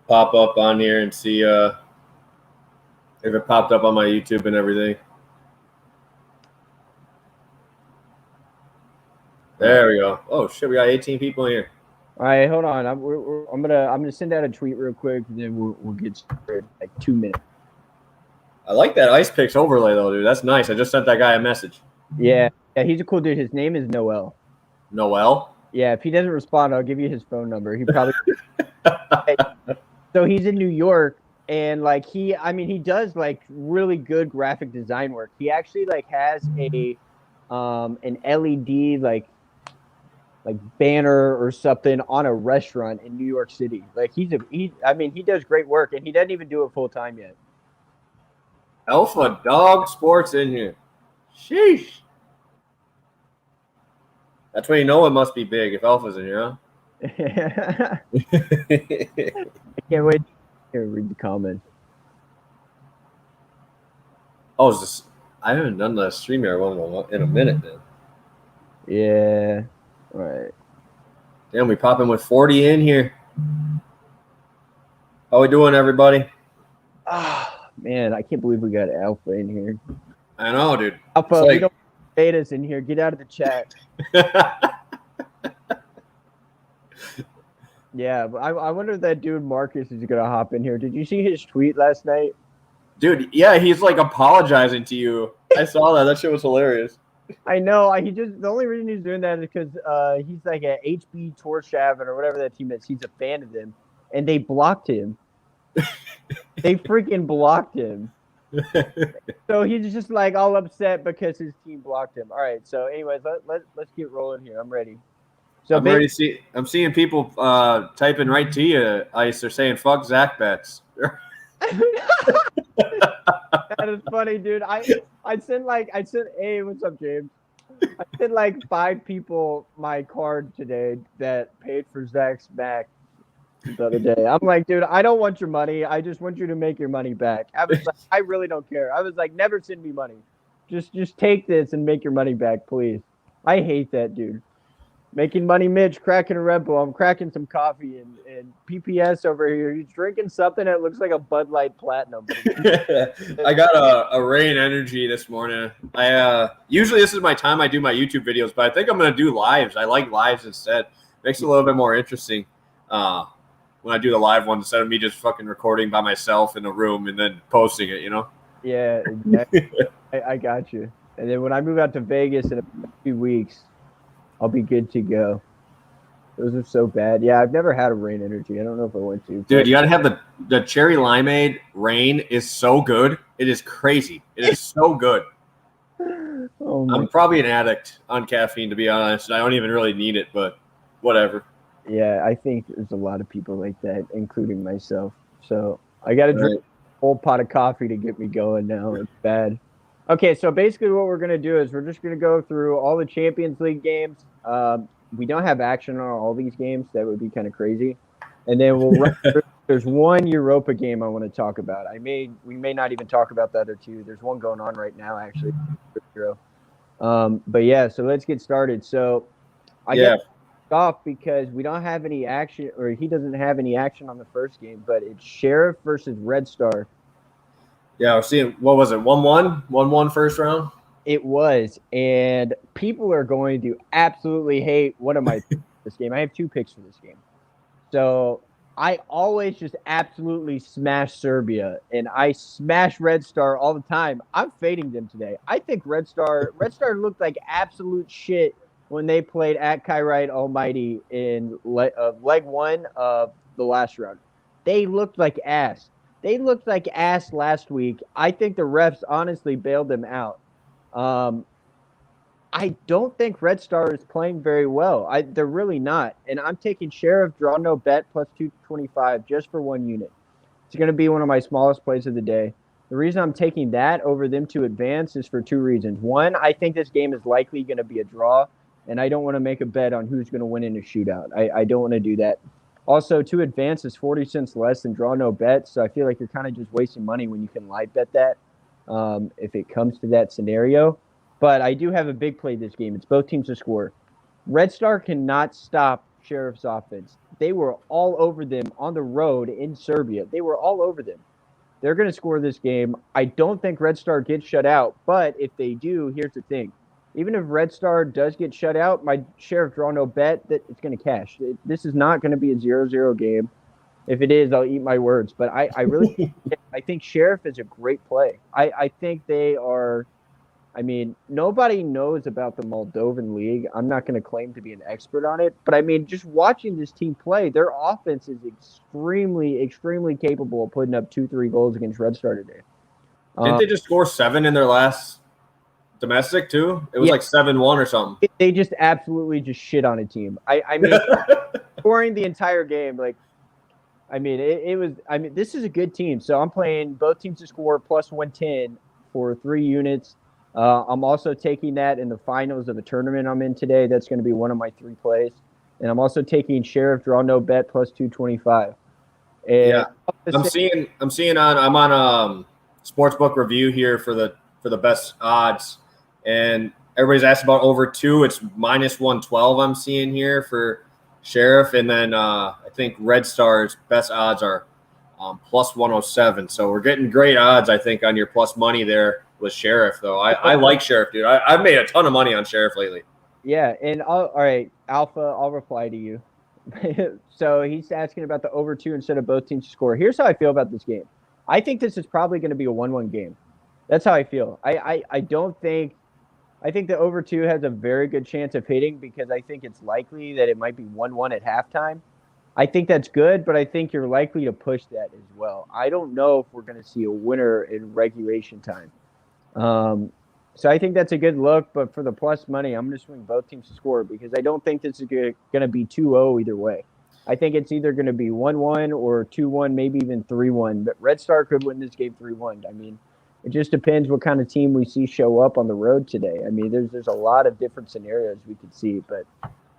pop up on here and see if it popped up on my YouTube and everything. There we go. Oh shit, we got 18 people in here. All right, hold on. I'm gonna send out a tweet real quick, and then we'll get started in like 2 minutes. I like that Ice Picks overlay though, dude. That's nice. I just sent that guy a message. Yeah, he's a cool dude. His name is Noel. Noel? Yeah, if he doesn't respond, I'll give you his phone number. He probably. So he's in New York, and like he does like really good graphic design work. He actually like has an LED like banner or something on a restaurant in New York City. Like he does great work, and he doesn't even do it full time yet. Alpha Dog Sports in here. Sheesh. That's when you know it must be big if Alpha's in here, huh? I can't wait to read the comments. Oh, is this? I haven't done the StreamYard one in a minute, man. Yeah. All right. Damn, we popping with 40 in here. How we doing, everybody? Ah, man, I can't believe we got Alpha in here. I know, dude. Alpha, we don't have betas in here. Get out of the chat. Yeah, but I wonder if that dude Marcus is gonna hop in here. Did you see his tweet last night? Dude, yeah, he's like apologizing to you. I saw that. That shit was hilarious. I know. The only reason he's doing that is because he's like at HB Torshavn or whatever that team is. He's a fan of them, and they blocked him. They freaking blocked him. So he's just like all upset because his team blocked him. All right. So, anyways, let's get rolling here. I'm ready. So I'm seeing people typing right to you, Ice. They're saying "fuck Zach bets." That is funny, dude. I sent hey, what's up, James? I sent like 5 people my card today that paid for Zach's back the other day. I'm like, dude, I don't want your money. I just want you to make your money back. I was like, I really don't care. I was like, never send me money. Just take this and make your money back, please. I hate that, dude. Making money, Mitch, cracking a Red Bull. I'm cracking some coffee, and PPS over here. He's drinking something that looks like a Bud Light Platinum. I got a Rain Energy this morning. I usually this is my time I do my YouTube videos, but I think I'm gonna do lives. I like lives instead. Makes it a little bit more interesting when I do the live ones instead of me just fucking recording by myself in a room and then posting it. You know? Yeah, exactly. I got you. And then when I move out to Vegas in a few weeks, I'll be good to go. Those are so bad. Yeah, I've never had a Rain Energy. I don't know if I want to. Dude, you got to have the cherry limeade Rain is so good. It is crazy. It is so good. I'm probably an addict on caffeine, to be honest. I don't even really need it, but whatever. Yeah, I think there's a lot of people like that, including myself. So I got to drink a whole pot of coffee to get me going now. It's bad. Okay, so basically what we're going to do is we're just going to go through all the Champions League games. We don't have action on all these games. That would be kind of crazy. And then we'll run through. There's one Europa game I want to talk about. We may not even talk about the other two. There's one going on right now, actually. But yeah, so let's get started. So I get off because we don't have any action, or he doesn't have any action on the first game, but it's Sheriff versus Red Star. Yeah, we're seeing, what was it, 1-1? 1-1 first round? It was, and people are going to absolutely hate one of my picks for this game. I have 2 picks for this game. So I always just absolutely smash Serbia, and I smash Red Star all the time. I'm fading them today. I think Red Star looked like absolute shit when they played at Kairat Almighty in leg 1 of the last round. They looked like ass. They looked like ass last week. I think the refs honestly bailed them out. I don't think Red Star is playing very well. They're really not. And I'm taking Sheriff, draw no bet, plus 225 just for 1 unit. It's going to be one of my smallest plays of the day. The reason I'm taking that over them to advance is for 2 reasons. One, I think this game is likely going to be a draw, and I don't want to make a bet on who's going to win in a shootout. I don't want to do that. Also, to advance is 40 cents less than draw no bet, so I feel like you're kind of just wasting money when you can live bet that if it comes to that scenario. But I do have a big play this game. It's both teams to score. Red Star cannot stop Sheriff's offense. they were all over them on the road in Serbia. They were all over them. They're going to score this game. I don't think Red Star gets shut out, but if they do, here's the thing. Even if Red Star does get shut out, my Sheriff draw no bet that it's going to cash. This is not going to be a 0-0 game. If it is, I'll eat my words. But I really I think Sheriff is a great play. I think they are. I mean, nobody knows about the Moldovan League. I'm not going to claim to be an expert on it, but I mean, just watching this team play, their offense is extremely, extremely capable of putting up 2-3 goals against Red Star today. Didn't they just score 7 in their last domestic too? It was like 7-1 or something. They just absolutely just shit on a team. I mean, scoring the entire game, like, I mean, it was. I mean, this is a good team. So I'm playing both teams to score plus 110 for 3 units. I'm also taking that in the finals of a tournament I'm in today. That's going to be one of my 3 plays. And I'm also taking Sheriff draw no bet plus 225. And yeah, I'm on Sportsbook Review here for the best odds, and everybody's asked about over 2. It's minus 112 I'm seeing here for Sheriff, and then I think Red Star's best odds are plus 107. So we're getting great odds, I think, on your plus money there with Sheriff, though. I like Sheriff, dude. I've made a ton of money on Sheriff lately. Yeah, and all right, Alpha, I'll reply to you. So he's asking about the over 2 instead of both teams to score. Here's how I feel about this game. I think this is probably going to be a 1-1 game. That's how I feel. I don't think – I think the over 2 has a very good chance of hitting because I think it's likely that it might be 1-1 at halftime. I think that's good, but I think you're likely to push that as well. I don't know if we're going to see a winner in regulation time. So I think that's a good look, but for the plus money, I'm going to swing both teams to score because I don't think this is going to be 2-0 either way. I think it's either going to be 1-1 or 2-1, maybe even 3-1. But Red Star could win this game 3-1. I mean, it just depends what kind of team we see show up on the road today. I mean, there's a lot of different scenarios we could see, but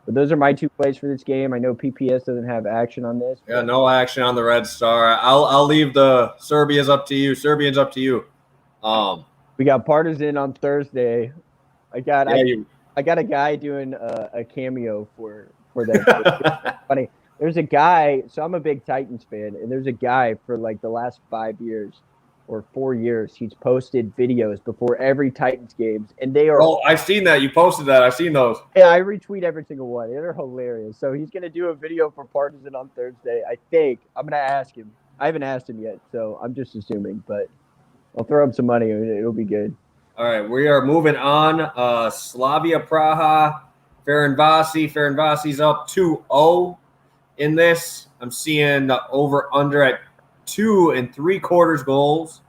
those are my 2 plays for this game. I know PPS doesn't have action on this. Yeah, no action on the Red Star. I'll leave the Serbians up to you. We got Partizan on Thursday. I got a guy doing a cameo for that. Funny. There's a guy. So I'm a big Titans fan, and there's a guy for like the last 5 years or 4 years. He's posted videos before every Titans games, and they are. Oh, I've seen that. You posted that. I've seen those. Yeah, I retweet every single one. They're hilarious. So he's gonna do a video for Partizan on Thursday. I think I'm gonna ask him. I haven't asked him yet, so I'm just assuming, but I'll throw him some money. It'll be good. All right, we are moving on. Slavia Praha, Ferencváros. Ferencváros's up 2-0 in this. I'm seeing the over-under at 2 3/4 goals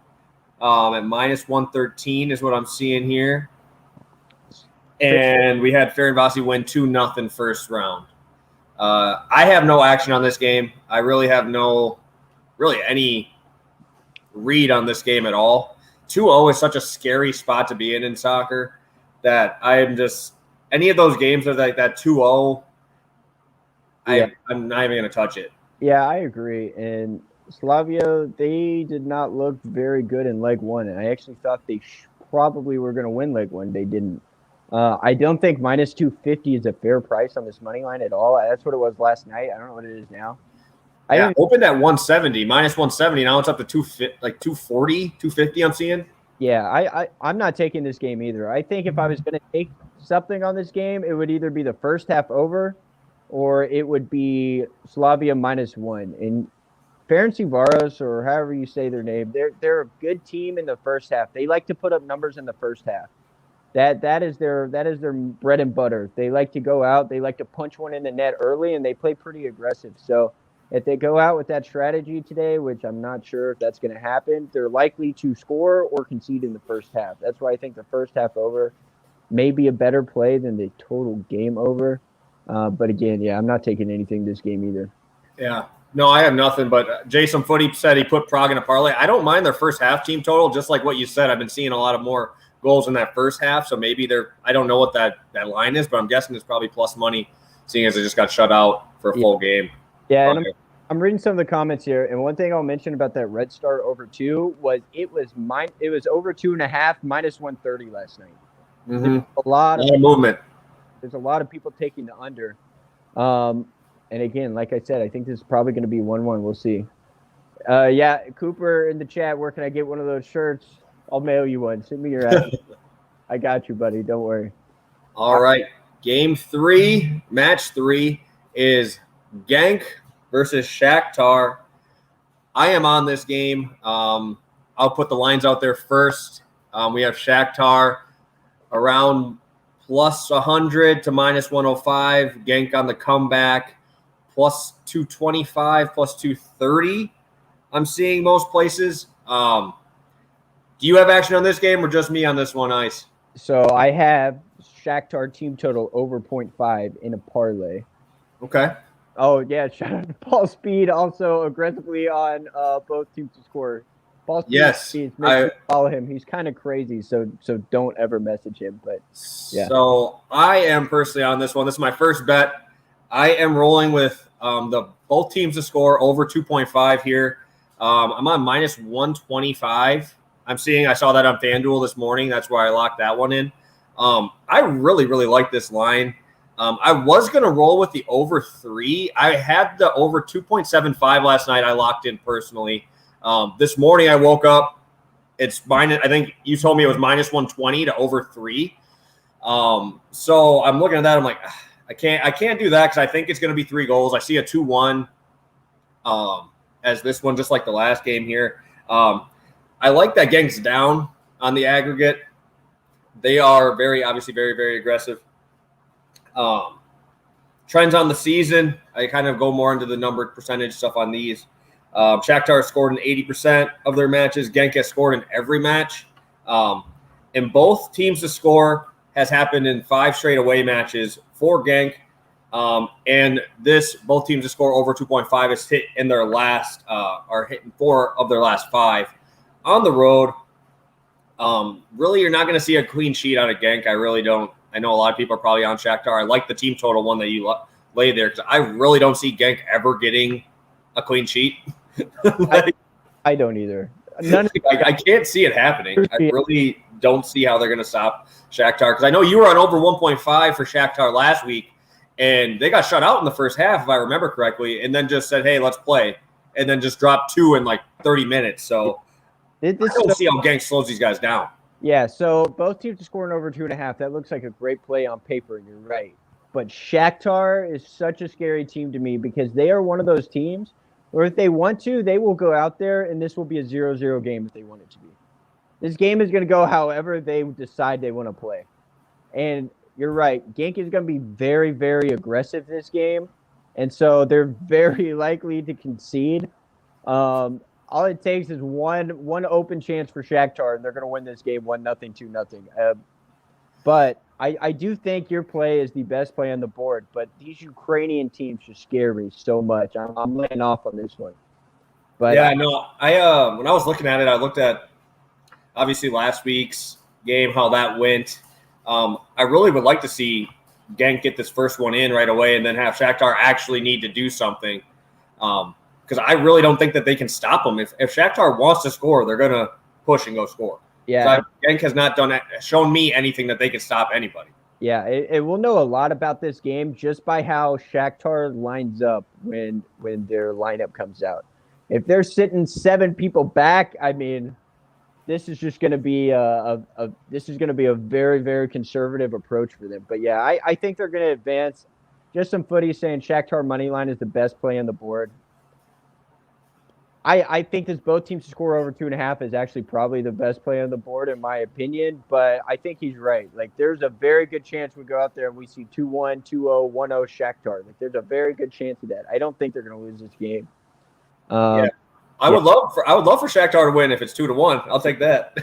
at minus 113 is what I'm seeing here. And we had Ferencváros win 2-0 first round. I have no action on this game. I really have any read on this game at all. 2-0 is such a scary spot to be in soccer that I am just – any of those games are like that 2-0, I'm not even going to touch it. Yeah, I agree. And Slavia, they did not look very good in leg 1, and I actually thought they probably were going to win leg 1. They didn't. I don't think minus 250 is a fair price on this money line at all. That's what it was last night. I don't know what it is now. Yeah, opened at 170, minus 170. Now it's up to 240, 250 I'm seeing. Yeah, I'm not taking this game either. I think if I was going to take something on this game, it would either be the first half over or it would be Slavia minus 1. And Ferencváros, or however you say their name, they're a good team in the first half. They like to put up numbers in the first half. That is their bread and butter. They like to go out, they like to punch one in the net early, and they play pretty aggressive. So if they go out with that strategy today, which I'm not sure if that's going to happen, they're likely to score or concede in the first half. That's why I think the first half over may be a better play than the total game over. But again, yeah, I'm not taking anything this game either. Yeah. No, I have nothing. But Jason Footy said he put Prague in a parlay. I don't mind their first half team total, just like what you said. I've been seeing a lot of more goals in that first half. So maybe I don't know what that line is, but I'm guessing it's probably plus money, seeing as they just got shut out for a full game. Yeah, and I'm reading some of the comments here, and one thing I'll mention about that Red Star over 2 was it was over 2.5 minus 130 last night. Mm-hmm. A lot of movement. There's a lot of people taking the under. And again, like I said, I think this is probably going to be 1-1. We'll see. Yeah, Cooper in the chat, where can I get one of those shirts? I'll mail you one. Send me your address. I got you, buddy. Don't worry. All right. Game 3, match 3 is Genk versus Shakhtar. I am on this game. I'll put the lines out there first. We have Shakhtar around plus 100 to minus 105. Genk on the comeback, plus 225, plus 230. I'm seeing most places. Do you have action on this game or just me on this one, Ice? So I have Shakhtar team total over 0.5 in a parlay. Okay. Oh, yeah. Shout out to Paul Speed, also aggressively on both teams to score. Paul Speed, yes. Make sure you follow him. He's kind of crazy, so don't ever message him. But yeah. So I am personally on this one. This is my first bet. I am rolling with the both teams to score over 2.5 here. I'm on minus 125. I saw that on FanDuel this morning. That's where I locked that one in. I really, really like this line. I was going to roll with the over 3. I had the over 2.75 last night. I locked in personally. This morning I woke up. It's minus. I think you told me it was minus 120 to over 3. So I'm looking at that. I'm like, I can't do that because I think it's going to be 3 goals. I see a 2-1 as this one, just like the last game here. I like that Genk's down on the aggregate. They are obviously very, very aggressive. Trends on the season, I kind of go more into the numbered percentage stuff on these. Shakhtar scored in 80% of their matches. Genk has scored in every match. And both teams to score has happened in 5 straight away matches for Genk. And both teams to score over 2.5 is hit in their last, are hitting 4 of their last 5 on the road. Really, you're not going to see a clean sheet out of Genk. I really don't. I know a lot of people are probably on Shakhtar. I like the team total one that you lay there because I really don't see Genk ever getting a clean sheet. I don't either. I can't see it happening. I really don't see how they're going to stop Shakhtar because I know you were on over 1.5 for Shakhtar last week, and they got shut out in the first half, if I remember correctly, and then just said, hey, let's play, and then just dropped 2 in like 30 minutes. So I don't see how Genk slows these guys down. Yeah, so both teams are scoring over 2.5. That looks like a great play on paper. You're right. But Shakhtar is such a scary team to me because they are one of those teams where if they want to, they will go out there and this will be a 0-0 game if they want it to be. This game is going to go however they decide they want to play. And you're right. Genk is going to be very, very aggressive this game. And so they're very likely to concede. All it takes is one open chance for Shakhtar, and they're going to win this game 1-0, 2-0. But I do think your play is the best play on the board. But these Ukrainian teams just scare me so much. I'm laying off on this one. But yeah, no. When I was looking at it, I looked at obviously last week's game, how that went. I really would like to see Genk get this first one in right away, and then have Shakhtar actually need to do something. Because I really don't think that they can stop them. If Shakhtar wants to score, they're going to push and go score. Yeah, Genk has not shown me anything that they can stop anybody. Yeah, it will know a lot about this game just by how Shakhtar lines up when their lineup comes out. If they're sitting 7 people back, I mean, this is just going to be a very, very conservative approach for them. But yeah, I think they're going to advance. Just some footy saying Shakhtar money line is the best play on the board. I think this both teams to score over 2.5 is actually probably the best play on the board in my opinion, but I think he's right. Like there's a very good chance we go out there and we see 2-1, 2-0, 1-0 Shakhtar. Like there's a very good chance of that. I don't think they're going to lose this game. I would love for Shakhtar to win if it's 2-1. I'll take that.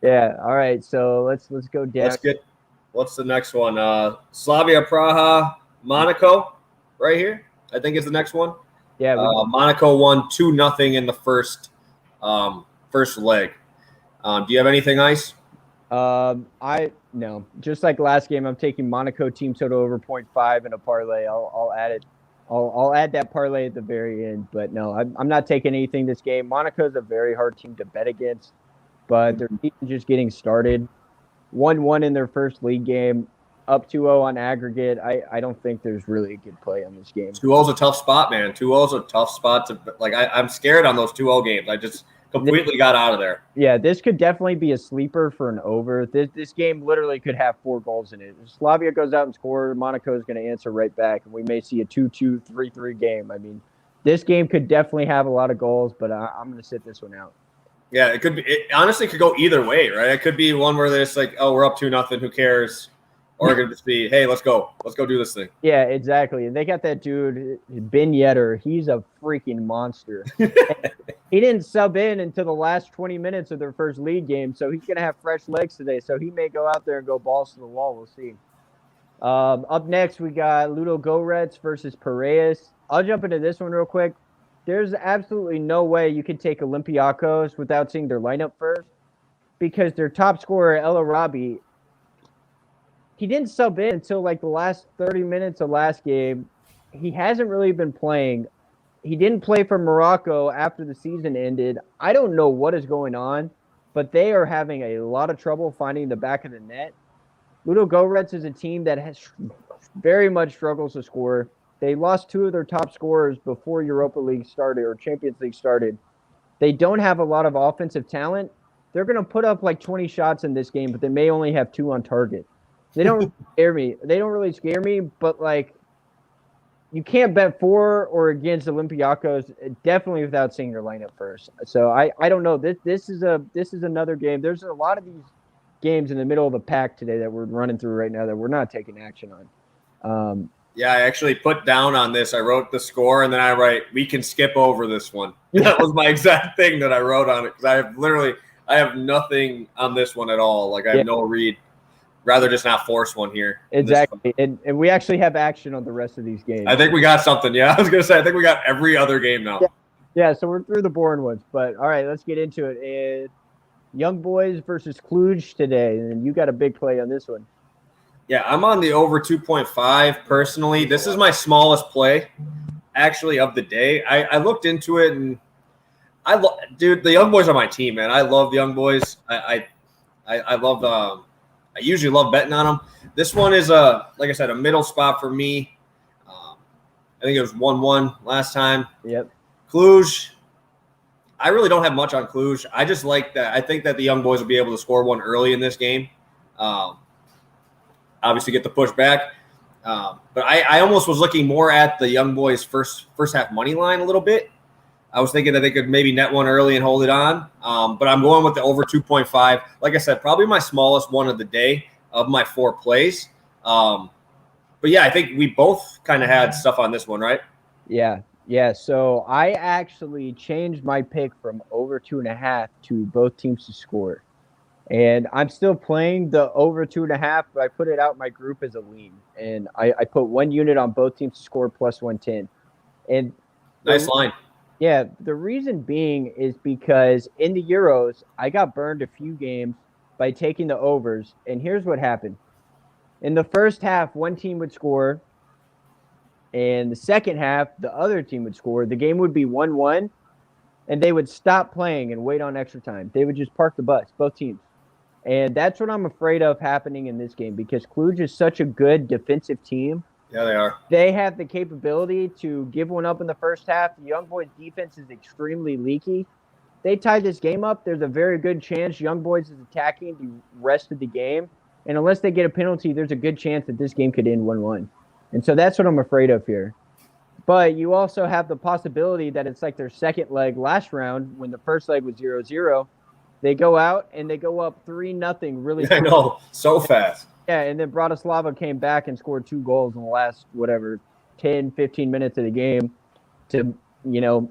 Yeah. All right. So let's go down. What's the next one? Slavia Praha, Monaco, right here. I think is the next one. Yeah, Monaco won 2-0 in the first leg. Do you have anything, Ice? No. Just like last game, I'm taking Monaco team total over 0.5 in a parlay. I'll add it. I'll add that parlay at the very end. But no, I'm not taking anything this game. Monaco is a very hard team to bet against, but their team just getting started. 1-1 in their first league game. up 2-0 on aggregate. I don't think there's really a good play on this game. 2-0 is a tough spot, man. 2-0 is a tough spot to like. I'm scared on those 2-0 games. I just completely got out of there. Yeah, this could definitely be a sleeper for an over. This game literally could have 4 goals in it. If Slavia goes out and scores, Monaco is going to answer right back, and we may see a 2-2, 3-3 game. I mean, this game could definitely have a lot of goals, but I'm going to sit this one out. Yeah, it could be. It honestly could go either way, right? It could be one where they're just like, oh, we're up 2-0, who cares? Or it could just be, hey, let's go do this thing. Yeah, exactly. And they got that dude, Ben Yedder. He's a freaking monster. He didn't sub in until the last 20 minutes of their first league game, so he's going to have fresh legs today. So he may go out there and go balls to the wall. We'll see. Up next, we got Ludo Goretz versus Piraeus. I'll jump into this one real quick. There's absolutely no way you can take Olympiacos without seeing their lineup first, because their top scorer, El Arabi, he didn't sub in until like the last 30 minutes of last game. He hasn't really been playing. He didn't play for Morocco after the season ended. I don't know what is going on, but they are having a lot of trouble finding the back of the net. Ludo Goretz is a team that has very much struggles to score. They lost 2 of their top scorers before Europa League started or Champions League started. They don't have a lot of offensive talent. They're going to put up like 20 shots in this game, but they may only have 2 on target. They don't scare me. They don't really scare me, but like you can't bet for or against Olympiacos definitely without seeing your lineup first. So I don't know. This is another game. There's a lot of these games in the middle of the pack today that we're running through right now that we're not taking action on. Yeah, I actually put down on this. I wrote the score, and then I write, we can skip over this one. That was my exact thing that I wrote on it, because I have nothing on this one at all. Like, I have no read. Rather just not force one here. Exactly. And we actually have action on the rest of these games. I think we got something. Yeah, I was going to say, I think we got every other game now. Yeah, so we're through the boring ones. But, all right, let's get into it. And Young Boys versus Cluj today. And you got a big play on this one. Yeah, I'm on the over 2.5 personally. This is my smallest play, actually, of the day. I looked into it, and dude, the Young Boys are my team, man. I love the Young Boys. I love I usually love betting on them. This one is like I said, a middle spot for me. I think it was 1-1 last time. Yep. Cluj, I really don't have much on Cluj. I just like that. I think that the Young Boys will be able to score one early in this game. Obviously get the push back. But I almost was looking more at the Young Boys first half money line a little bit. I was thinking that they could maybe net one early and hold it on. But I'm going with the over 2.5. Like I said, probably my smallest one of the day of my 4 plays. But yeah, I think we both kind of had stuff on this one, right? Yeah. So I actually changed my pick from over 2.5 to both teams to score. And I'm still playing the over 2.5, but I put it out in my group as a lean. And I put 1 unit on both teams to score plus 110. And nice line. Yeah, the reason being is because in the Euros, I got burned a few games by taking the overs. And here's what happened. In the first half, one team would score. And the second half, the other team would score. The game would be 1-1. And they would stop playing and wait on extra time. They would just park the bus, both teams. And that's what I'm afraid of happening in this game, because Cluj is such a good defensive team. Yeah, they are. They have the capability to give one up in the first half. The Young Boys defense is extremely leaky. They tie this game up, there's a very good chance Young Boys is attacking the rest of the game. And unless they get a penalty, there's a good chance that this game could end 1-1. And so that's what I'm afraid of here. But you also have the possibility that it's like their second leg last round when the first leg was 0-0. They go out and they go up 3-0 really quick. I know, so fast. Yeah, and then Bratislava came back and scored 2 goals in the last, 10, 15 minutes of the game to,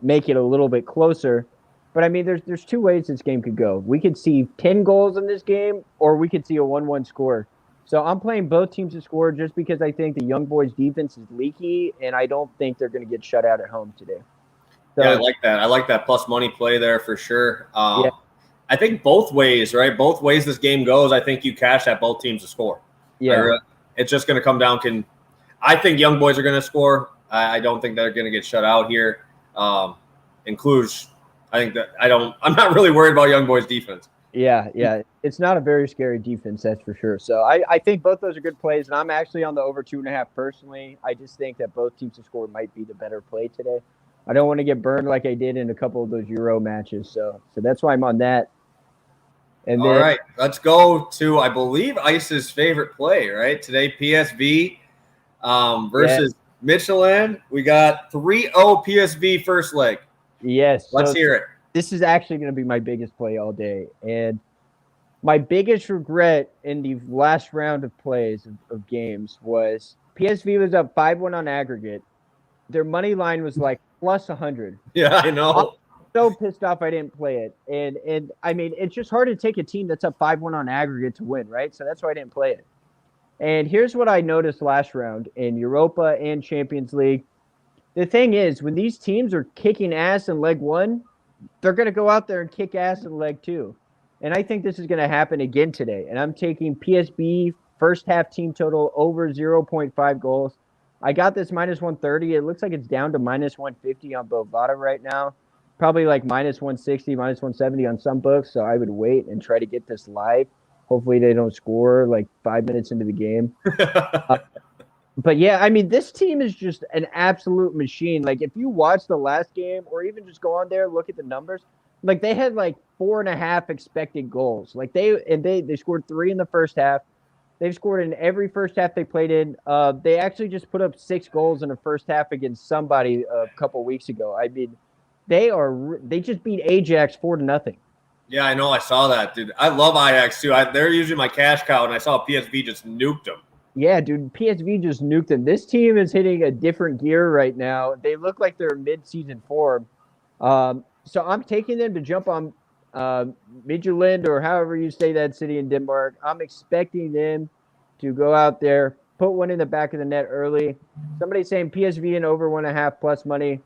make it a little bit closer. But, I mean, there's 2 ways this game could go. We could see 10 goals in this game, or we could see a 1-1 score. So I'm playing both teams to score just because I think the Young Boys defense is leaky, and I don't think they're going to get shut out at home today. So, yeah, I like that. I like that plus money play there for sure. I think both ways, right? Both ways this game goes, I think you cash at both teams to score. Yeah. It's just going to come down. I think Young Boys are going to score. I don't think they're going to get shut out here. In Cluj, I think that I'm not really worried about Young Boys defense. Yeah. It's not a very scary defense, that's for sure. So I think both those are good plays, and I'm actually on the over 2.5 personally. I just think that both teams to score might be the better play today. I don't want to get burned like I did in a couple of those Euro matches, so that's why I'm on that. And All then right, let's go to, I believe, Ice's favorite play, right? Today, PSV versus Michelin. We got 3-0 PSV first leg. yes, Let's so hear it. this is actually going to be my biggest play all day, and my biggest regret in the last round of plays of games was PSV was up 5-1 on aggregate. Their money line was like plus 100. Yeah, I I'm know. so pissed off I didn't play it. And I mean, it's just hard to take a team that's up 5-1 on aggregate to win, right? So that's why I didn't play it. And here's what I noticed last round in Europa and Champions League. The thing is, when these teams are kicking ass in leg one, they're going to go out there and kick ass in leg two. And I think this is going to happen again today. And I'm taking PSB first half team total over 0.5 goals. I got this minus 130. It looks like it's down to minus 150 on Bovada right now. Probably like minus 160, minus 170 on some books. So I would wait and try to get this live. Hopefully they don't score like 5 minutes into the game. But yeah, I mean, this team is just an absolute machine. Like, if you watch the last game or even just go on there, look at the numbers, like they had like 4.5 expected goals. Like they scored 3 in the first half. They've scored in every first half they played in. They actually just put up 6 goals in the first half against somebody a couple weeks ago. I mean, they just beat Ajax 4-0. Yeah, I know. I saw that, dude. I love Ajax too. They're usually my cash cow, and I saw PSV just nuked them. Yeah, dude, PSV just nuked them. This team is hitting a different gear right now. They look like they're mid-season form. So I'm taking them to jump on Midtjylland, or however you say that city in Denmark. I'm expecting them to go out there, put one in the back of the net early. Somebody's saying PSV and over 1.5 plus money.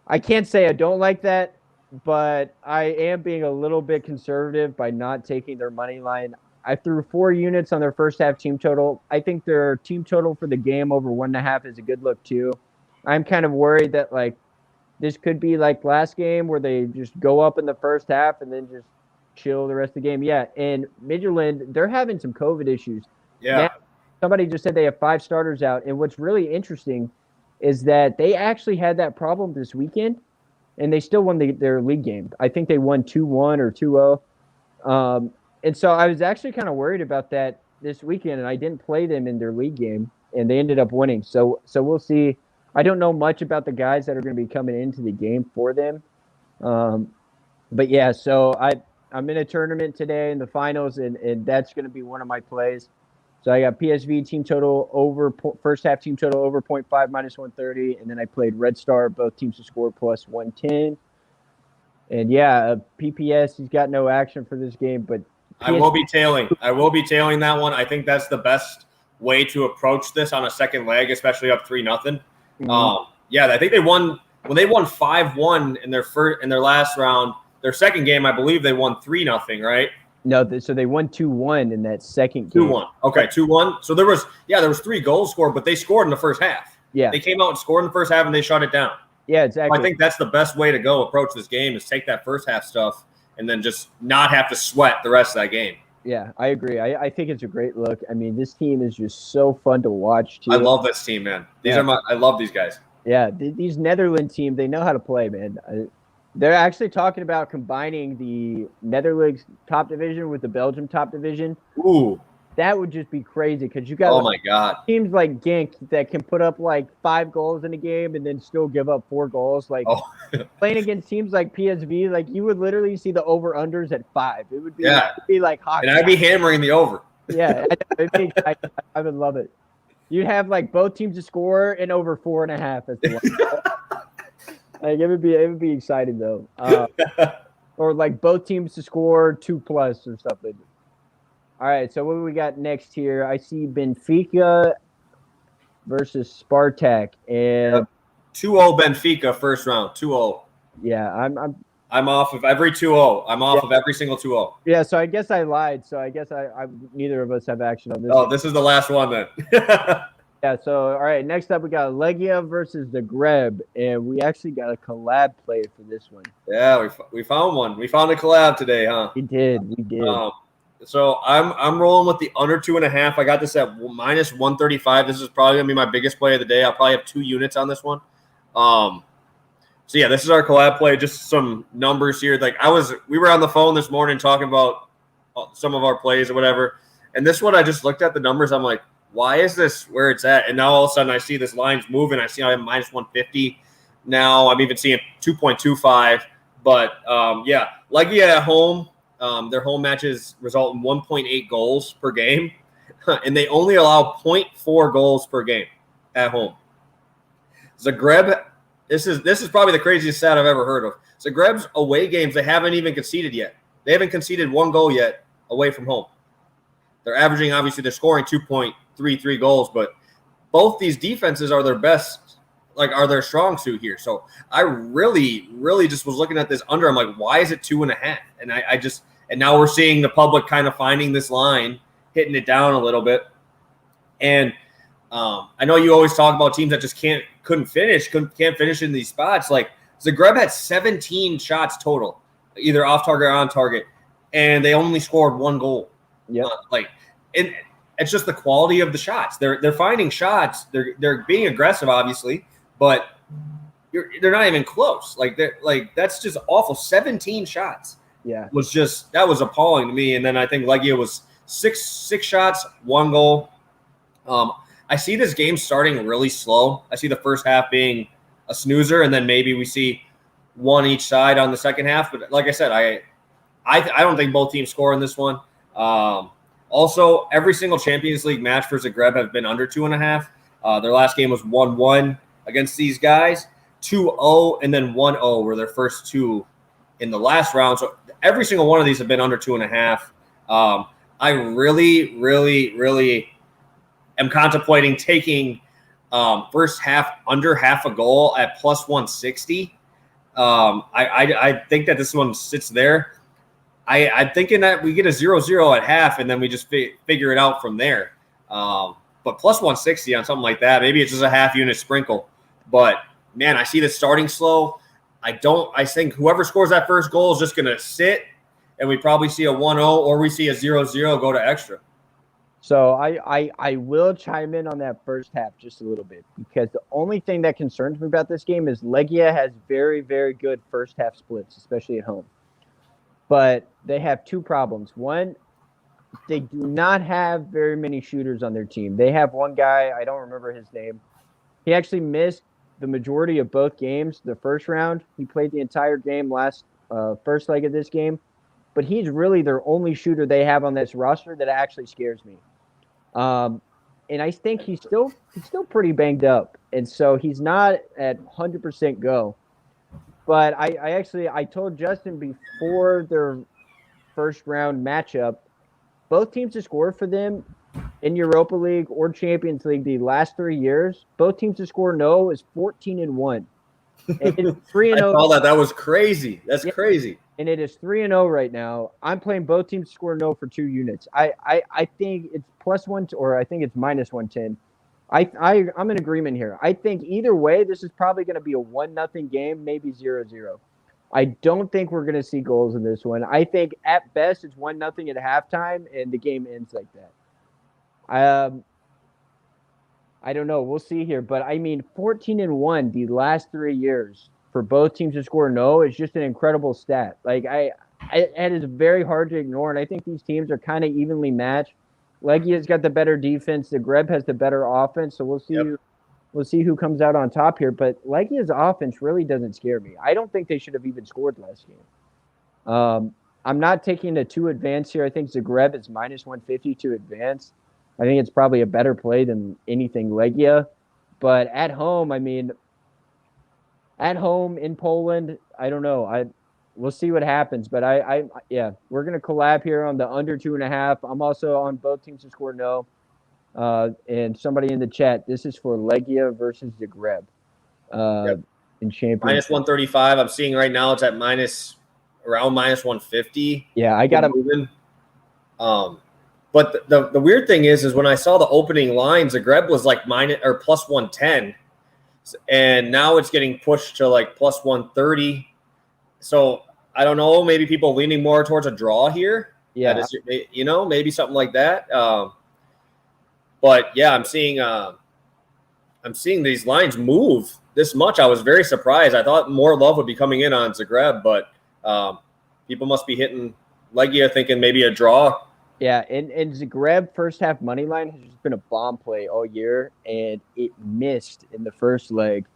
I can't say I don't like that, but I am being a little bit conservative by not taking their money line. I threw 4 units on their first half team total. I think their team total for the game over 1.5 is a good look too. I'm kind of worried that like this could be like last game where they just go up in the first half and then just chill the rest of the game. Yeah, and Midtjylland, they're having some COVID issues. Yeah. Now, somebody just said they have 5 starters out, and what's really interesting is that they actually had that problem this weekend, and they still won their league game. I think they won 2-1 or 2-0. And so I was actually kind of worried about that this weekend, and I didn't play them in their league game, and they ended up winning. So we'll see. I don't know much about the guys that are going to be coming into the game for them. But yeah, so I'm in a tournament today in the finals, and that's going to be one of my plays. So I got PSV team total over first half team total over 0.5 minus 130, and then I played Red Star, both teams to score plus 110. And yeah, PPS, he's got no action for this game, but I will be tailing. I will be tailing that one. I think that's the best way to approach this on a second leg, especially up 3-0. Yeah, I think they won when they won 5-1 in their last round. Their second game, I believe they won 3-0, right? No, so they won 2-1 in that second game. 2-1. Okay, 2-1. So there was 3 goals scored, but they scored in the first half. Yeah, they came out and scored in the first half, and they shut it down. Yeah, exactly. So I think that's the best way to go approach this game is take that first half stuff and then just not have to sweat the rest of that game. Yeah, I agree. I think it's a great look. I mean, this team is just so fun to watch too. I love this team, man. I love these guys. Yeah, these Netherlands team, they know how to play, man. They're actually talking about combining the Netherlands top division with the Belgium top division. Ooh. That would just be crazy because you got my God, teams like Genk that can put up like 5 goals in a game and then still give up 4 goals. Like playing against teams like PSV, like you would literally see the over-unders at 5. It would be like hockey. And I'd be hammering the over. Yeah, it'd be exciting. I would love it. You'd have like both teams to score and over 4.5 as the one. Like it would be exciting though. Or like both teams to score 2+ or something. All right, so what do we got next here? I see Benfica versus Spartak, and 2-0 Benfica first round. 2-0. Yeah, I'm off of every 2-0. I'm off of every single 2-0. Yeah, so I lied. So I guess I neither of us have action on this. Oh, this is the last one then. Yeah, so all right, next up we got Legia versus the Greb, and we actually got a collab play for this one. Yeah, we found one. We found a collab today, huh? We did. Um, so I'm rolling with the under 2.5. I got this at minus 135. This is probably gonna be my biggest play of the day. I'll probably have 2 units on this one. So yeah, this is our collab play. Just some numbers here. Like we were on the phone this morning talking about some of our plays or whatever, and this one I just looked at the numbers. I'm like, why is this where it's at? And now all of a sudden I see this line's moving. I see I have minus 150. Now I'm even seeing 2.25. But yeah, Legia at home, their home matches result in 1.8 goals per game, and they only allow 0.4 goals per game at home. Zagreb, this is probably the craziest stat I've ever heard of. Zagreb's away games, they haven't even conceded yet. They haven't conceded 1 goal yet away from home. They're averaging, obviously, they're scoring 2.33 goals, but both these defenses are their best, are their strong suit here. So I really, really just was looking at this under. I'm like, why is it 2.5? And and now we're seeing the public kind of finding this line, hitting it down a little bit. And I know you always talk about teams that just can't finish in these spots. Like Zagreb had 17 shots total, either off target or on target, and they only scored 1 goal. Yeah, and it's just the quality of the shots. They're finding shots. They're being aggressive, obviously, but they're not even close. That's just awful. 17 shots. Yeah, That was appalling to me. And then I think Legia was six shots, 1 goal. I see this game starting really slow. I see the first half being a snoozer, and then maybe we see 1 each side on the second half. But like I said, I don't think both teams score in this one. Also, every single Champions League match for Zagreb have been under 2.5. Their last game was 1-1 against these guys. 2-0 and then 1-0 were their first 2 in the last round. So every single one of these have been under 2.5. I really, really, really am contemplating taking first half under half a goal at plus 160. I think that this one sits there. I'm thinking that we get a 0-0 at half, and then we just figure it out from there. But plus 160 on something like that, maybe it's just a half unit sprinkle. But, man, I see this starting slow. I think whoever scores that first goal is just going to sit, and we probably see a 1-0 or we see a 0-0 go to extra. So I will chime in on that first half just a little bit, because the only thing that concerns me about this game is Legia has very, very good first half splits, especially at home. But they have 2 problems. One, they do not have very many shooters on their team. They have one guy, I don't remember his name. He actually missed the majority of both games. The first round, he played the entire game first leg of this game. But he's really their only shooter they have on this roster that actually scares me. And I think he's still pretty banged up. And so he's not at 100% go. But I told Justin before their first round matchup, both teams to score for them in Europa League or Champions League the last 3 years, both teams to score no is 14-1. And it's 3-0. I saw that. That was crazy. That's crazy. And it is 3-0 right now. I'm playing both teams to score no for 2 units. I think it's +1, or I think it's -110. I'm in agreement here. I think either way, this is probably going to be a 1-0 game, maybe 0-0. I don't think we're going to see goals in this one. I think at best it's 1-0 at halftime, and the game ends like that. I don't know. We'll see here. But, 14-1 the last 3 years for both teams to score no is just an incredible stat. It is very hard to ignore, and I think these teams are kind of evenly matched. Legia's got the better defense. Zagreb has the better offense, so we'll see. Yep. We'll see who comes out on top here. But Legia's offense really doesn't scare me. I don't think they should have even scored last game. I'm not taking a 2 advance here. I think Zagreb is -150 to advance. I think it's probably a better play than anything Legia. But at home, at home in Poland, I don't know. We'll see what happens. But we're going to collab here on the under 2.5. I'm also on both teams to score no. And somebody in the chat, this is for Legia versus Zagreb in Champions. -135. I'm seeing right now it's at around -150. Yeah, I got him. But the weird thing is when I saw the opening line, Zagreb was like minus or plus 110, and now it's getting pushed to like plus 130. So I don't know, maybe people leaning more towards a draw here. Yeah. That is, maybe something like that. But yeah, I'm seeing these lines move this much. I was very surprised. I thought more love would be coming in on Zagreb, but people must be hitting Legia thinking maybe a draw. Yeah, and Zagreb first half money line has just been a bomb play all year, and it missed in the first leg.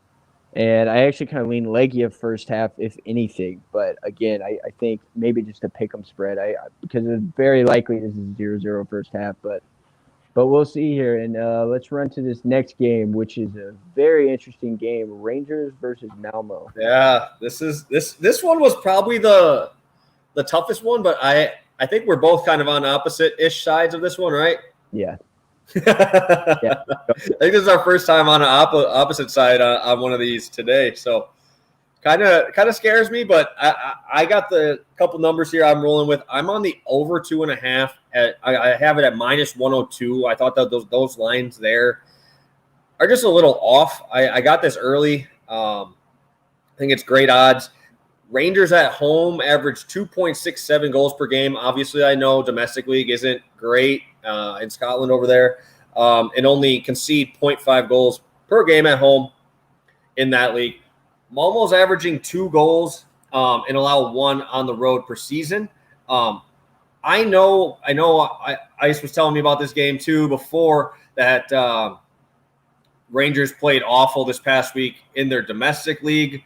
And I actually kind of lean Legia first half, if anything. But again, I think maybe just a pick 'em spread. Because it's very likely this is 0-0 first half, but we'll see here. And let's run to this next game, which is a very interesting game: Rangers versus Malmo. Yeah, this one was probably the toughest one, but I think we're both kind of on opposite-ish sides of this one, right? Yeah. Yeah. I think this is our first time on an opposite side on one of these today, so kind of scares me. But I got the couple numbers here I'm rolling with. I'm on the over 2.5. I have it at minus 102. I thought that those lines there are just a little off. I got this early. I think it's great odds. Rangers at home average 2.67 goals per game. Obviously, I know domestic league isn't great in Scotland over there, and only concede 0.5 goals per game at home in that league. Malmo's averaging 2 goals and allow 1 on the road per season. I know. Ice was telling me about this game too before that. Rangers played awful this past week in their domestic league.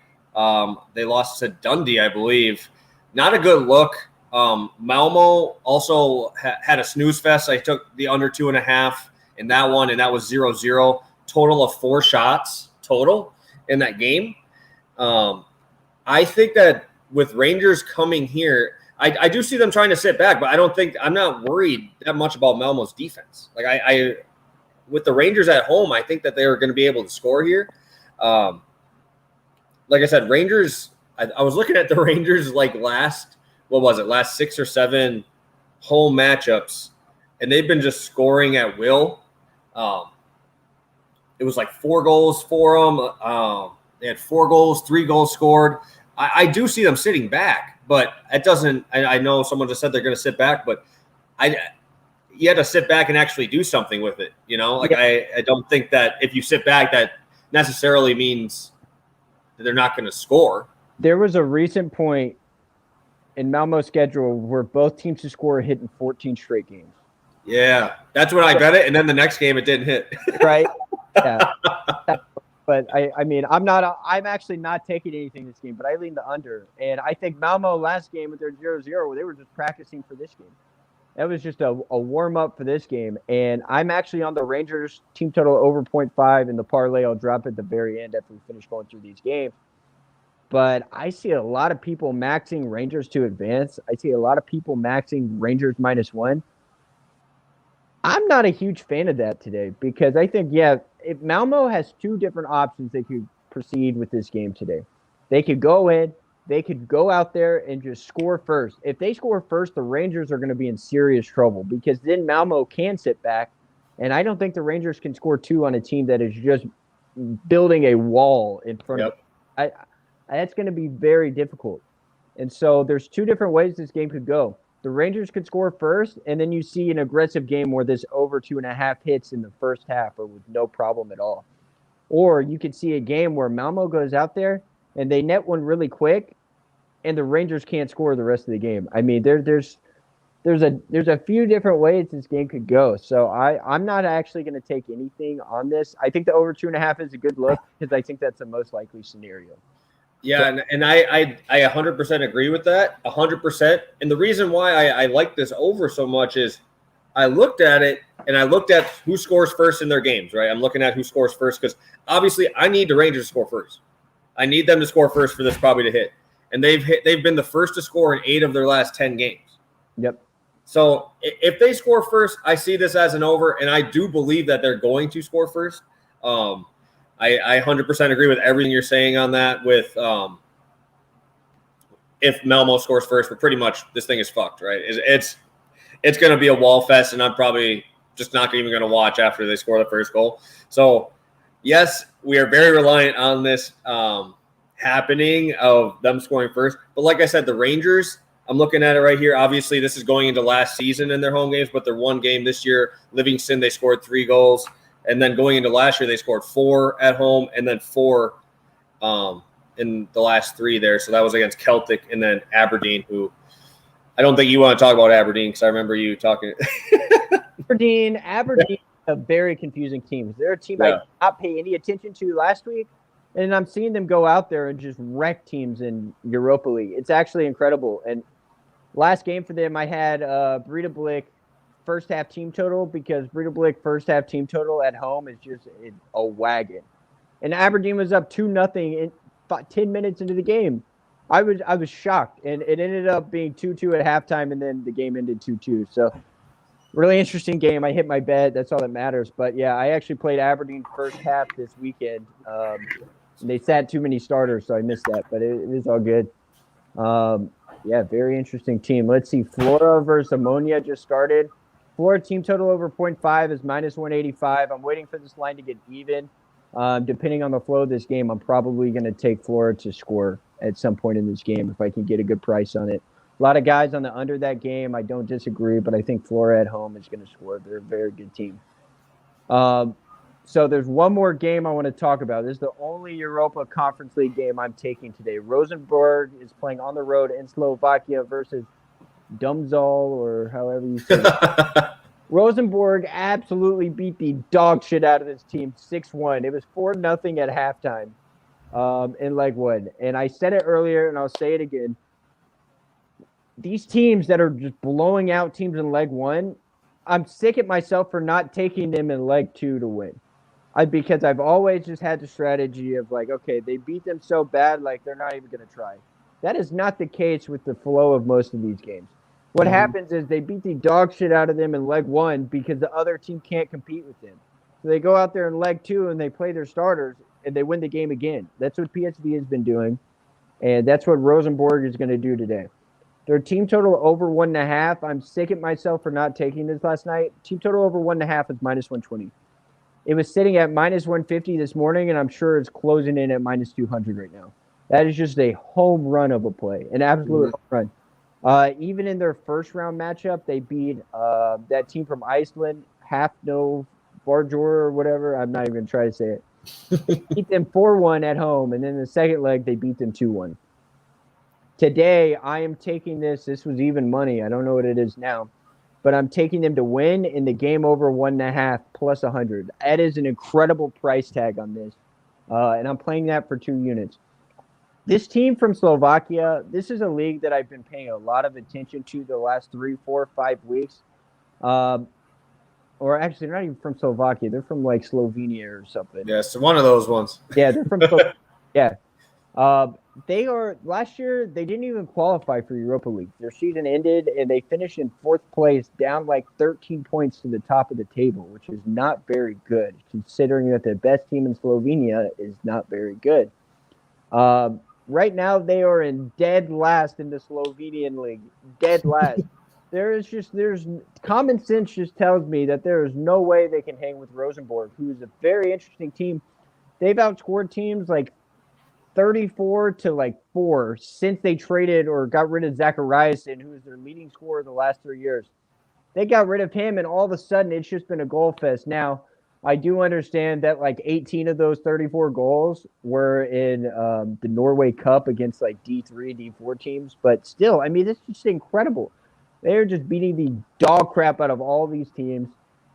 They lost to Dundee, I believe. Not a good look. Malmo also had a snooze fest. I took the under 2.5 in that one, and that was 0-0. Total of 4 shots total in that game. I think that with Rangers coming here, I do see them trying to sit back, but I'm not worried that much about Malmo's defense. Like I with the Rangers at home, I think that they are going to be able to score here. Like I said, Rangers, I was looking at the Rangers last 6 or 7 home matchups, and they've been just scoring at will. It was like 4 goals for them. They had 4 goals, 3 goals scored. I do see them sitting back, but it doesn't – I know someone just said they're going to sit back, but you had to sit back and actually do something with it, Yeah. I don't think that if you sit back that necessarily means – they're not going to score. There was a recent point in Malmo's schedule where both teams to score hit in 14 straight games. Yeah, that's when I bet it, and then the next game it didn't hit. Right? Yeah. But I'm actually not taking anything this game, but I lean the under. And I think Malmo last game with their 0-0, they were just practicing for this game. That was just a warm-up for this game. And I'm actually on the Rangers team total over 0.5 in the parlay. I'll drop at the very end after we finish going through these games. But I see a lot of people maxing Rangers to advance. I see a lot of people maxing Rangers -1. I'm not a huge fan of that today because I think, if Malmo has 2 different options, they could proceed with this game today. They could go in. They could go out there and just score first. If they score first, the Rangers are going to be in serious trouble because then Malmo can sit back, and I don't think the Rangers can score 2 on a team that is just building a wall in front of them. That's going to be very difficult. And so there's 2 different ways this game could go. The Rangers could score first, and then you see an aggressive game where this over 2.5 hits in the first half or with no problem at all. Or you could see a game where Malmo goes out there and they net one really quick, and the Rangers can't score the rest of the game. I mean, there's a few different ways this game could go. So I'm not actually going to take anything on this. I think the over 2.5 is a good look because I think that's the most likely scenario. Yeah, and I 100% agree with that, 100%. And the reason why I like this over so much is I looked at it, and I looked at who scores first in their games, right? I'm looking at who scores first because obviously I need the Rangers to score first. I need them to score first for this probably to hit. And they've been the first to score in 8 of their last 10 games. Yep. So if they score first, I see this as an over, and I do believe that they're going to score first. I 100% agree with everything you're saying on that with if Malmo scores first, but pretty much this thing is fucked, right? It's it's going to be a wall fest, and I'm probably just not even going to watch after they score the first goal. So, yes, we are very reliant on this happening of them scoring first. But like I said, the Rangers, I'm looking at it right here. Obviously, this is going into last season in their home games, but their one game this year, Livingston, they scored 3 goals. And then going into last year, they scored 4 at home and then 4 in the last 3 there. So that was against Celtic and then Aberdeen, who I don't think you want to talk about Aberdeen because I remember you talking. Aberdeen, a very confusing team. They're a team I did not pay any attention to last week, and I'm seeing them go out there and just wreck teams in Europa League. It's actually incredible. And last game for them, I had Breda Blick first half team total because Breda Blick first half team total at home is just a wagon. And Aberdeen was up 2-0 in 10 minutes into the game. I was shocked, and it ended up being 2-2 at halftime, and then the game ended 2-2. So really interesting game. I hit my bet. That's all that matters. But, yeah, I actually played Aberdeen first half this weekend. They sat too many starters, so I missed that. But it is all good. Yeah, very interesting team. Let's see. Flora versus Ammonia just started. Flora team total over 0.5 is -185. I'm waiting for this line to get even. Depending on the flow of this game, I'm probably going to take Flora to score at some point in this game if I can get a good price on it. A lot of guys on the under that game. I don't disagree, but I think Flora at home is going to score. They're a very good team. So there's one more game I want to talk about. This is the only Europa Conference League game I'm taking today. Rosenborg is playing on the road in Slovakia versus Dumzal, or however you say it. Rosenborg absolutely beat the dog shit out of this team 6-1. It was 4-0 at halftime in leg one. And I said it earlier, and I'll say it again. These teams that are just blowing out teams in leg one, I'm sick at myself for not taking them in leg two to win. Because I've always just had the strategy of like, okay, they beat them so bad, like they're not even going to try. That is not the case with the flow of most of these games. What happens is they beat the dog shit out of them in leg one because the other team can't compete with them. So they go out there in leg two and they play their starters and they win the game again. That's what PSV has been doing, and that's what Rosenborg is going to do today. Their team total over 1.5. I'm sick at myself for not taking this last night. Team total over 1.5 is -120. It was sitting at -150 this morning, and I'm sure it's closing in at -200 right now. That is just a home run of a play, an absolute home run. Even in their first round matchup, they beat that team from Iceland, Hafno Barjor or whatever. I'm not even going to try to say it. They beat them 4-1 at home, and then the second leg, they beat them 2-1. Today, I am taking this. This was even money. I don't know what it is now. But I'm taking them to win in the game over 1.5 plus 100. That is an incredible price tag on this. And I'm playing that for 2 units. This team from Slovakia, this is a league that I've been paying a lot of attention to the last 3, 4, 5 weeks. Or actually, they're not even from Slovakia. They're from like Slovenia or something. Yes, one of those ones. Yeah, they're from Slovenia. Yeah. They are last year. They didn't even qualify for Europa League. Their season ended, and they finished in 4th place, down like 13 points to the top of the table, which is not very good, considering that the best team in Slovenia is not very good. Right now, they are in dead last in the Slovenian league. Dead last. There's common sense just tells me that there is no way they can hang with Rosenborg, who is a very interesting team. They've outscored teams like 34 to like 4 since they traded or got rid of Zachariasen, who is their leading scorer the last 3 years. They got rid of him, and all of a sudden it's just been a goal fest. Now, I do understand that like 18 of those 34 goals were in the Norway Cup against like D3, D4 teams, but still, I mean, it's just incredible. They're just beating the dog crap out of all these teams.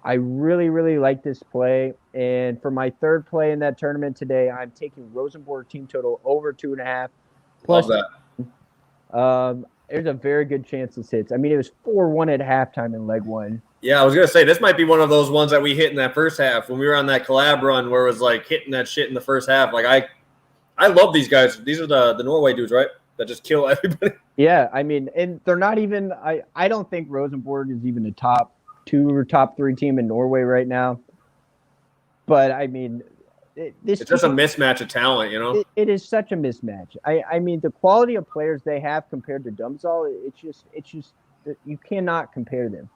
I really, really like this play. And for my third play in that tournament today, I'm taking Rosenborg team total over 2.5. Plus that. There's a very good chance this hits. I mean, it was 4-1 at halftime in leg one. Yeah, I was going to say, this might be one of those ones that we hit in that first half when we were on that collab run where it was like hitting that shit in the first half. Like, I love these guys. These are the Norway dudes, right? That just kill everybody. Yeah, I mean, and they're not even – I don't think Rosenborg is even a top 2 or top 3 team in Norway right now. But, I mean – it's just a mismatch of talent, you know? It is such a mismatch. I mean, the quality of players they have compared to Dumzal, it's just you cannot compare them.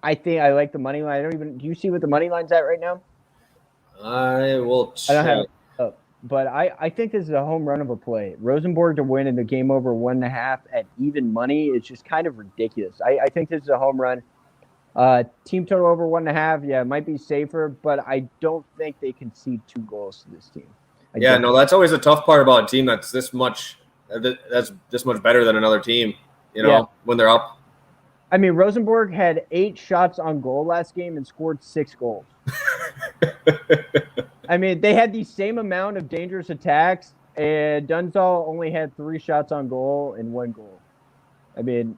I think I like the money line. Do you see what the money line's at right now? I will check. I don't have it up, but I think this is a home run of a play. Rosenborg to win in the game over 1.5 at even money is just kind of ridiculous. I think this is a home run. Team total over 1.5, yeah, it might be safer, but I don't think they concede 2 goals to this team. That's always the tough part about a team that's this much better than another team, when they're up. I mean, Rosenborg had 8 shots on goal last game and scored 6 goals. I mean, they had the same amount of dangerous attacks, and Dunzall only had 3 shots on goal and 1 goal. I mean,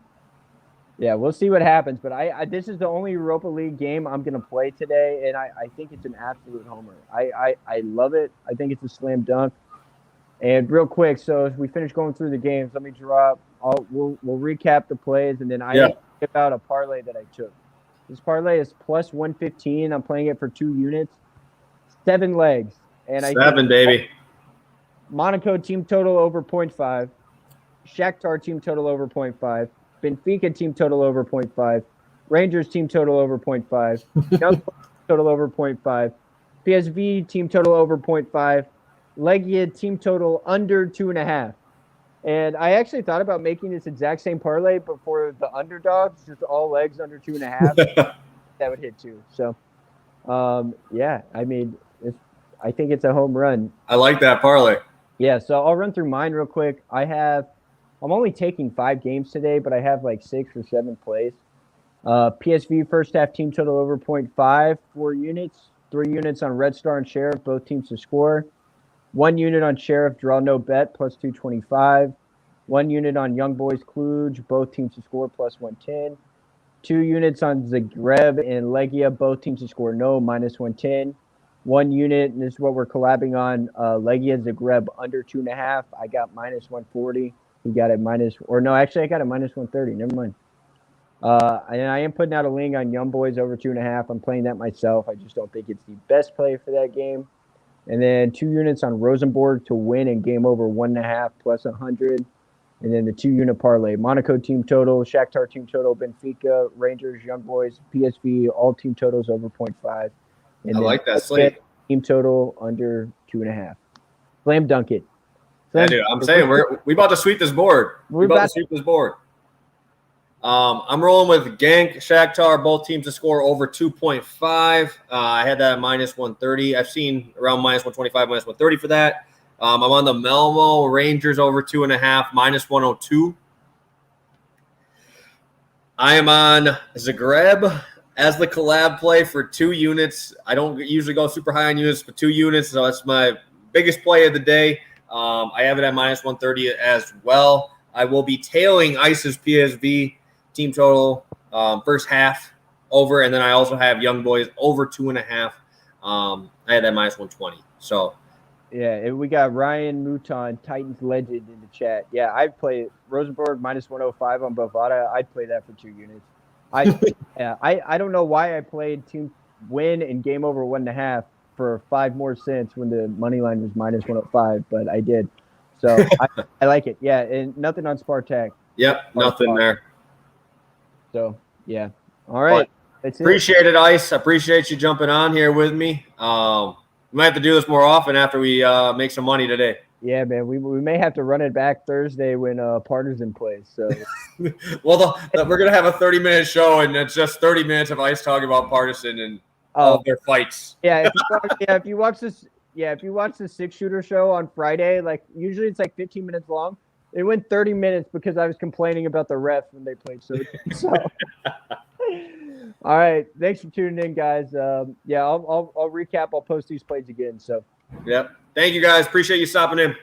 yeah, we'll see what happens. But this is the only Europa League game I'm going to play today, and I think it's an absolute homer. I love it. I think it's a slam dunk. And real quick, so as we finish going through the games, let me drop. We'll recap the plays, and then I give out a parlay that I took. This parlay is plus 115. I'm playing it for 2 units, 7 legs, and 7, baby. Monaco team total over 0.5, Shakhtar team total over 0.5, Benfica team total over 0.5, Rangers team total over 0.5, Young total over 0.5, PSV team total over 0.5, Legia team total under 2.5. And I actually thought about making this exact same parlay, but for the underdogs, just all legs under 2.5, that would hit 2. So, I mean, I think it's a home run. I like that parlay. Yeah, so I'll run through mine real quick. I'm only taking 5 games today, but I have like 6 or 7 plays. PSV first half team total over 0.5, 4 units, 3 units on Red Star and Sheriff, both teams to score. 1 unit on Sheriff, draw no bet, plus 225. 1 unit on Young Boys Cluj, both teams to score, plus 110. 2 units on Zagreb and Legia, both teams to score no, minus 110. 1 unit, and this is what we're collabing on, Legia Zagreb under 2.5. I got minus 140. He got it I got it minus 130. Never mind. And I am putting out a link on Young Boys over 2.5. I'm playing that myself. I just don't think it's the best play for that game. And then 2 units on Rosenborg to win in game over 1.5 plus 100. And then the 2 unit parlay: Monaco team total, Shakhtar team total, Benfica, Rangers, Young Boys, PSV, all team totals over 0.5. And I like that slate. Team total under 2.5. Slam dunk it. Dude, I'm saying we about to sweep this board. We're about to sweep this board. I'm rolling with Genk, Shakhtar, both teams to score over 2.5. I had that at minus 130. I've seen around minus 125, minus 130 for that. I'm on the Malmo Rangers over 2.5, minus 102. I am on Zagreb as the collab play for 2 units. I don't usually go super high on units, but 2 units, so that's my biggest play of the day. I have it at minus 130 as well. I will be tailing ICE's PSV team total first half over, and then I also have Young Boys over 2.5. I had that minus 120. So, yeah, we got Ryan Mouton, Titans legend, in the chat. Yeah, I'd play Rosenborg minus 105 on Bovada. I'd play that for 2 units. I don't know why I played team win and game over 1.5 for 5 more cents when the money line was minus 105, but I did. So I like it. Yeah, and nothing on Spartak. Yep, nothing there. So, yeah. All right. Appreciate it, Ice. I appreciate you jumping on here with me. We might have to do this more often after we make some money today. Yeah, man. We may have to run it back Thursday when Partisan plays. So, well, we're gonna have a 30-minute show, and it's just 30 minutes of Ice talking about Partisan and all of their fights. Yeah, if you watch the 6-shooter show on Friday, like usually it's like 15 minutes long. It went 30 minutes because I was complaining about the ref when they played. So all right. Thanks for tuning in, guys. I'll recap. I'll post these plays again. So, yep. Thank you, guys. Appreciate you stopping in.